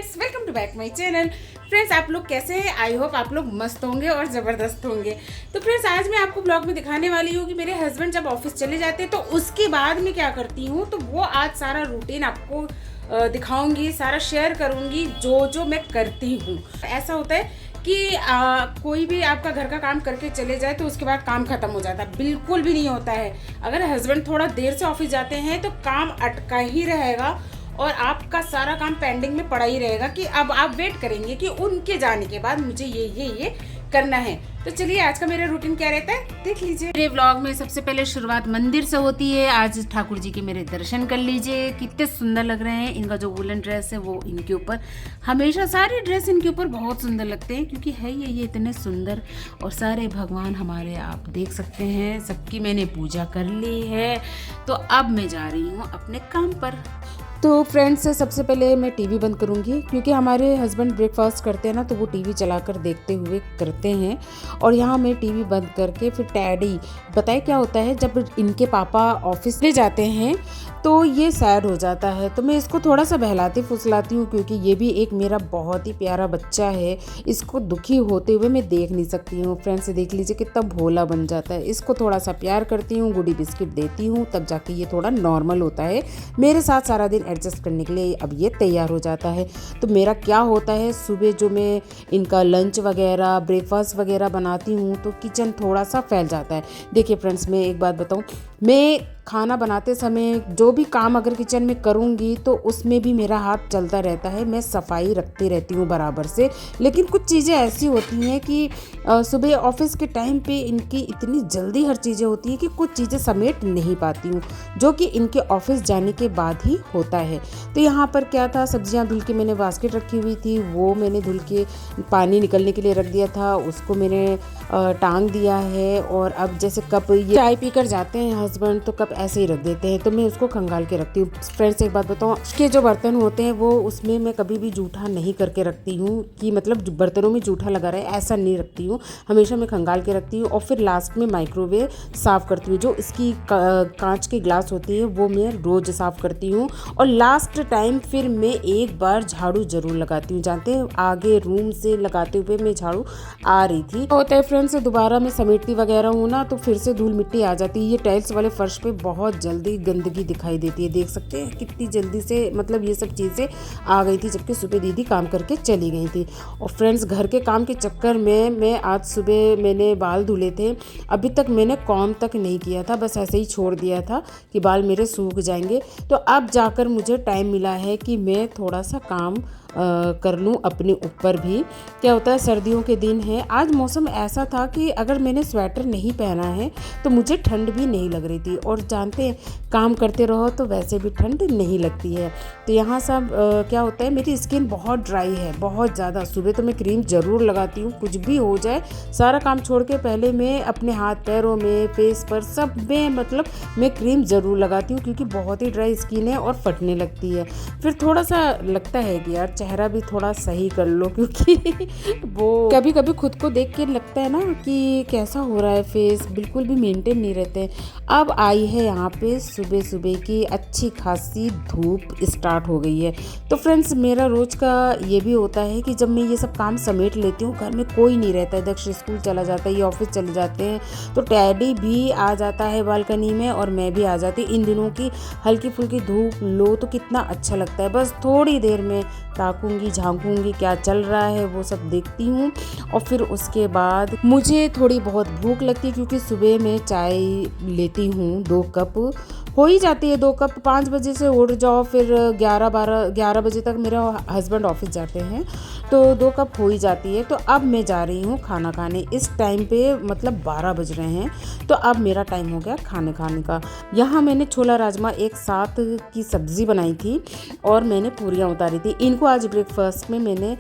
Friends, welcome to back my channel. Friends, आप लोग कैसे हैं? आई होप आप लोग मस्त होंगे और ज़बरदस्त होंगे। तो फ्रेंड्स, आज मैं आपको ब्लॉग में दिखाने वाली हूँ कि मेरे हस्बैंड जब ऑफिस चले जाते हैं तो उसके बाद मैं क्या करती हूँ। तो वो आज सारा रूटीन आपको दिखाऊंगी, सारा शेयर करूँगी जो जो मैं करती हूँ। ऐसा होता है कि कोई भी आपका घर का काम करके चले जाए तो उसके बाद काम खत्म हो जाता है। बिल्कुल भी नहीं होता है। अगर हस्बैंड थोड़ा देर से ऑफिस जाते हैं तो काम अटका ही रहेगा और आपका सारा काम पेंडिंग में पड़ा ही रहेगा कि अब आप वेट करेंगे कि उनके जाने के बाद मुझे ये करना है। तो चलिए, आज का मेरा रूटीन क्या रहता है देख लीजिए। मेरे व्लॉग में सबसे पहले शुरुआत मंदिर से होती है। आज ठाकुर जी के मेरे दर्शन कर लीजिए, कितने सुंदर लग रहे हैं। इनका जो वुलन ड्रेस है वो इनके ऊपर, हमेशा सारे ड्रेस इनके ऊपर बहुत सुंदर लगते हैं क्योंकि है ये इतने सुंदर। और सारे भगवान हमारे आप देख सकते हैं, सबकी मैंने पूजा कर ली है। तो अब मैं जा रही हूँ अपने काम पर। तो फ्रेंड्स, सबसे पहले मैं टीवी बंद करूंगी क्योंकि हमारे हस्बैंड ब्रेकफास्ट करते हैं ना, तो वो टीवी चलाकर देखते हुए करते हैं। और यहाँ मैं टीवी बंद करके फिर टैडी, बताए क्या होता है जब इनके पापा ऑफिस ले जाते हैं तो ये सैड हो जाता है। तो मैं इसको थोड़ा सा बहलाती फुसलाती हूँ क्योंकि ये भी एक मेरा बहुत ही प्यारा बच्चा है। इसको दुखी होते हुए मैं देख नहीं सकती हूँ। फ्रेंड्स, देख लीजिए कितना भोला बन जाता है। इसको थोड़ा सा प्यार करती हूँ, गुडी बिस्किट देती हूँ, तब जाके ये थोड़ा नॉर्मल होता है। मेरे साथ सारा दिन एडजस्ट करने के लिए अब ये तैयार हो जाता है। तो मेरा क्या होता है, सुबह जो मैं इनका लंच वगैरह ब्रेकफास्ट वगैरह बनाती हूँ तो किचन थोड़ा सा फैल जाता है। देखिए फ्रेंड्स, मैं एक बात बताऊँ, मैं खाना बनाते समय जो भी काम अगर किचन में करूँगी तो उसमें भी मेरा हाथ चलता रहता है। मैं सफाई रखती रहती हूँ बराबर से। लेकिन कुछ चीज़ें ऐसी होती हैं कि सुबह ऑफिस के टाइम पे इनकी इतनी जल्दी हर चीज़ें होती हैं कि कुछ चीज़ें समेट नहीं पाती हूँ, जो कि इनके ऑफिस जाने के बाद ही होता है। तो यहाँ पर क्या था, सब्जियाँ धुल के मैंने बास्केट रखी हुई थी, वो मैंने धुल के पानी निकलने के लिए रख दिया था, उसको मैंने टांग दिया है। और अब जैसे कप ये चाय पीकर जाते हैं हस्बैंड तो कप ऐसे ही रख देते हैं, तो मैं उसको खंगाल के रखती हूँ। फ्रेंड्स, एक बात बताऊँ, उसके जो बर्तन होते हैं वो उसमें मैं कभी भी जूठा नहीं करके रखती हूँ कि मतलब बर्तनों में जूठा लगा रहे, ऐसा नहीं रखती हूँ। हमेशा मैं खंगाल के रखती हूँ और फिर लास्ट में माइक्रोवेव साफ़ करती हूँ। जो इसकी कांच की ग्लास होती है वो मैं रोज़ साफ़ करती हूँ। और लास्ट टाइम फिर मैं एक बार झाड़ू ज़रूर लगाती हूँ। जानते हैं, आगे रूम से लगाते हुए मैं झाड़ू आ रही थी, होता है फ्रेंड्स, दोबारा मैं समेटती वगैरह हूँ ना तो फिर से धूल मिट्टी आ जाती है। ये टाइल्स वाले फर्श पे बहुत जल्दी गंदगी दिखाई देती है। देख सकते हैं कितनी जल्दी से मतलब ये सब चीज़ें आ गई थी, जबकि सुबह दीदी काम करके चली गई थी। और फ्रेंड्स, घर के काम के चक्कर में मैं आज सुबह मैंने बाल धुले थे, अभी तक मैंने कॉम्ब तक नहीं किया था, बस ऐसे ही छोड़ दिया था कि बाल मेरे सूख जाएंगे। तो अब जाकर मुझे टाइम मिला है कि मैं थोड़ा सा काम कर लूँ अपने ऊपर भी। क्या होता है, सर्दियों के दिन है, आज मौसम ऐसा था कि अगर मैंने स्वेटर नहीं पहना है तो मुझे ठंड भी नहीं लग रही थी। और जानते हैं, काम करते रहो तो वैसे भी ठंड नहीं लगती है। तो यहाँ सब क्या होता है, मेरी स्किन बहुत ड्राई है, बहुत ज़्यादा। सुबह तो मैं क्रीम ज़रूर लगाती हूँ, कुछ भी हो जाए सारा काम छोड़ के पहले मैं अपने हाथ पैरों में, फेस पर, सब में मतलब मैं क्रीम ज़रूर लगाती हूँ क्योंकि बहुत ही ड्राई स्किन है और फटने लगती है। फिर थोड़ा सा लगता है कि यार चेहरा भी थोड़ा सही कर लो, क्योंकि वो कभी कभी खुद को देख के लगता है ना कि कैसा हो रहा है फेस, बिल्कुल भी मेंटेन नहीं रहते। अब आई है यहाँ पे सुबह सुबह की अच्छी खासी धूप स्टार्ट हो गई है। तो फ्रेंड्स, मेरा रोज का ये भी होता है कि जब मैं ये सब काम समेट लेती हूँ, घर में कोई नहीं रहता है, दक्ष स्कूल चला जाता है, ये ऑफिस चले जाते हैं, तो टैडी भी आ जाता है बालकनी में और मैं भी आ जाती। इन दिनों की हल्की फुल्की धूप लो तो कितना अच्छा लगता है। बस थोड़ी देर में ताकूंगी, झांकूंगी क्या चल रहा है वो सब देखती हूँ। और फिर उसके बाद मुझे थोड़ी बहुत भूख लगती है क्योंकि सुबह मैं चाय लेती हूँ, 2 कप हो ही जाती है। 2 कप 5 बजे से उठ जाओ, फिर 11 बजे तक मेरे हस्बैंड ऑफिस जाते हैं तो 2 कप हो ही जाती है। तो अब मैं जा रही हूँ खाना खाने। इस टाइम पे मतलब 12 बज रहे हैं, तो अब मेरा टाइम हो गया खाने खाने का। यहाँ मैंने छोला राजमा एक साथ की सब्ज़ी बनाई थी और मैंने पूरियाँ उतारी थी। इनको आज ब्रेकफास्ट में मैंने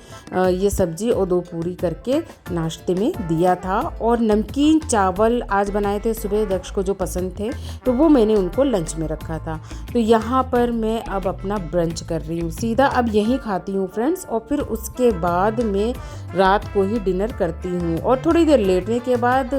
ये सब्ज़ी और 2 पूरी करके नाश्ते में दिया था। और नमकीन चावल आज बनाए थे सुबह, दक्ष को जो पसंद थे, तो वो मैंने उनको लंच में रखा था। तो यहाँ पर मैं अब अपना ब्रंच कर रही हूँ, सीधा अब यहीं खाती हूँ फ्रेंड्स, और फिर उसके बाद मैं रात को ही डिनर करती हूँ। और थोड़ी देर लेटने के बाद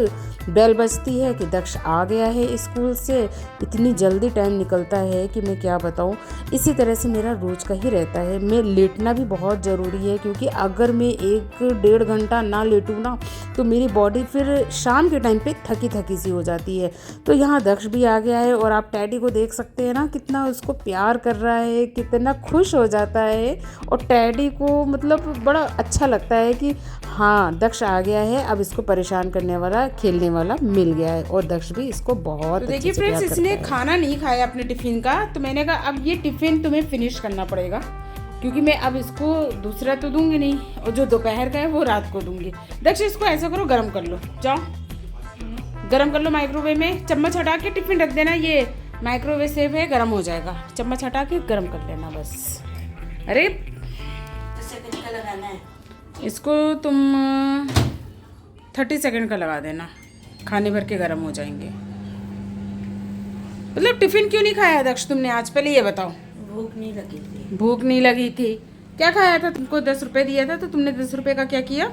बेल बजती है कि दक्ष आ गया है स्कूल से। इतनी जल्दी टाइम निकलता है कि मैं क्या बताऊँ। इसी तरह से मेरा रोज़ का ही रहता है। मैं लेटना भी बहुत ज़रूरी है, क्योंकि अगर मैं 1-1.5 घंटा ना लेटूँ ना तो मेरी बॉडी फिर शाम के टाइम पे थकी थकी सी हो जाती है। तो यहाँ दक्ष भी आ गया है और आप टैडी को देख सकते हैं ना, कितना उसको प्यार कर रहा है, कितना खुश हो जाता है। और टैडी को मतलब बड़ा अच्छा लगता है कि हाँ दक्ष आ गया है, अब इसको परेशान करने वाला, खेलने वाला मिल गया है। और दक्ष भी इसको बहुत तो देखिए फ्रेंड्स, इसने खाना नहीं खाया अपने टिफिन का, तो मैंने कहा अब ये टिफिन तुम्हें फिनिश करना पड़ेगा, क्योंकि मैं अब इसको दूसरा तो दूंगी नहीं, और जो दोपहर का है वो रात को दूंगी। दक्ष इसको ऐसा करो, गरम कर लो, जाओ गरम कर लो माइक्रोवेव में। चम्मच हटा के टिफिन रख देना, ये माइक्रोवेव सेफ है, गरम हो जाएगा। चम्मच हटा के गरम कर लेना बस। अरे सेकंड का लगाना है इसको, तुम 30 सेकंड का लगा देना, खाने भर के गर्म हो जाएंगे। मतलब टिफिन क्यों नहीं खाया दक्ष तुमने आज, पहले ये बताओ। भूख नहीं लगी थी। भूख नहीं लगी थी? क्या खाया था? तुमको 10 रुपए दिया था, तो तुमने 10 रुपए का क्या किया?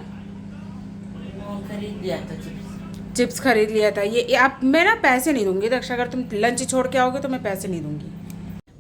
खरीद लिया था, चिप्स खरीद लिया था। ये आप, मैं ना पैसे नहीं दूंगी दक्ष, अगर तुम लंच छोड़ के आओगे तो मैं पैसे नहीं दूंगी।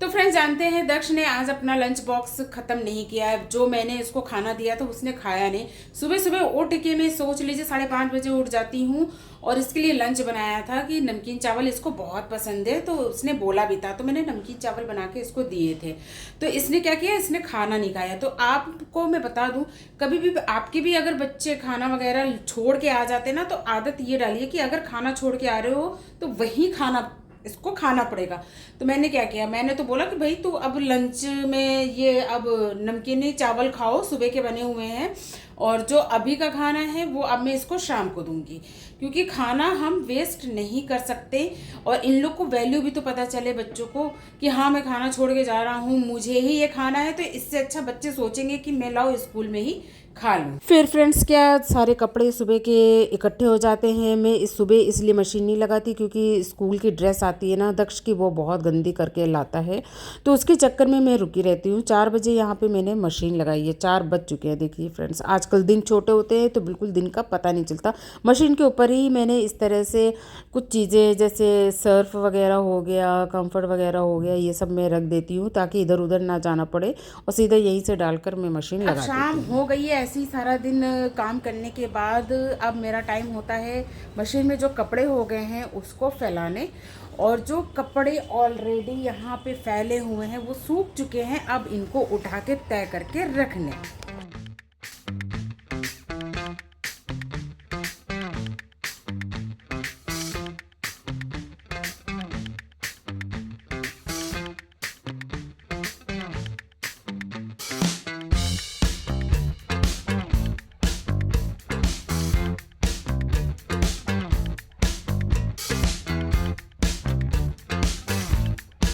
तो फ्रेंड्स जानते हैं दक्ष ने आज अपना लंच बॉक्स ख़त्म नहीं किया है। जो मैंने इसको खाना दिया था उसने खाया नहीं। सुबह सुबह उठ के मैं सोच लीजिए 5:30 बजे उठ जाती हूँ, और इसके लिए लंच बनाया था कि नमकीन चावल इसको बहुत पसंद है, तो उसने बोला भी था, तो मैंने नमकीन चावल बना के इसको दिए थे। तो इसने क्या किया, इसने खाना नहीं खाया। तो आपको मैं बता दूं, कभी भी आपके भी अगर बच्चे खाना वगैरह छोड़ के आ जाते ना, तो आदत ये डालिए कि अगर खाना छोड़ के आ रहे हो तो वही खाना इसको खाना पड़ेगा। तो मैंने क्या किया, मैंने तो बोला कि भाई तू अब लंच में ये अब नमकीन चावल खाओ, सुबह के बने हुए हैं, और जो अभी का खाना है वो अब मैं इसको शाम को दूंगी, क्योंकि खाना हम वेस्ट नहीं कर सकते। और इन लोग को वैल्यू भी तो पता चले बच्चों को कि हाँ मैं खाना छोड़ के जा रहा हूँ, मुझे ही ये खाना है। तो इससे अच्छा बच्चे सोचेंगे कि मैं लाओ स्कूल में ही खा लूँ। फिर फ्रेंड्स क्या, सारे कपड़े सुबह के इकट्ठे हो जाते हैं। मैं इस सुबह इसलिए मशीन नहीं लगाती, क्योंकि स्कूल की ड्रेस आती है ना दक्ष की, वो बहुत गंदी करके लाता है, तो उसके चक्कर में मैं रुकी रहती हूँ। 4 बजे यहाँ पे मैंने मशीन लगाई है, 4 बज चुके हैं। देखिए फ्रेंड्स, आजकल दिन छोटे होते हैं तो बिल्कुल दिन का पता नहीं चलता। मशीन के ऊपर ही मैंने इस तरह से कुछ चीज़ें, जैसे सर्फ वगैरह हो गया, कम्फर्ट वगैरह हो गया, ये सब मैं रख देती हूँ, ताकि इधर उधर ना जाना पड़े, और सीधा यहीं से डालकर मैं मशीन लगा देती हूँ। शाम हो गई है, ऐसे ही सारा दिन काम करने के बाद अब मेरा टाइम होता है मशीन में जो कपड़े हो गए हैं उसको फैलाने। और जो कपड़े ऑलरेडी यहाँ पे फैले हुए हैं वो सूख चुके हैं, अब इनको उठा के तय करके रखने।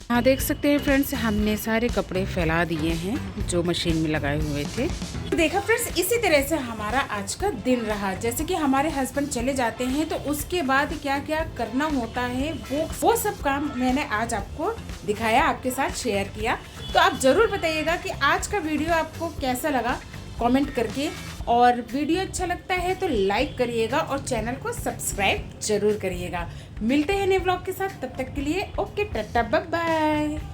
हाँ देख सकते हैं फ्रेंड्स, हमने सारे कपड़े फैला दिए हैं जो मशीन में लगाए हुए थे। तो देखा फ्रेंड्स, इसी तरह से हमारा आज का दिन रहा। जैसे कि हमारे हस्बैंड चले जाते हैं तो उसके बाद क्या क्या करना होता है वो सब काम मैंने आज आपको दिखाया, आपके साथ शेयर किया। तो आप ज़रूर बताइएगा कि आज का वीडियो आपको कैसा लगा कमेंट करके, और वीडियो अच्छा लगता है तो लाइक करिएगा और चैनल को सब्सक्राइब जरूर करिएगा। मिलते हैं नए व्लॉग के साथ, तब तक के लिए ओके, टाटा बाय बाय।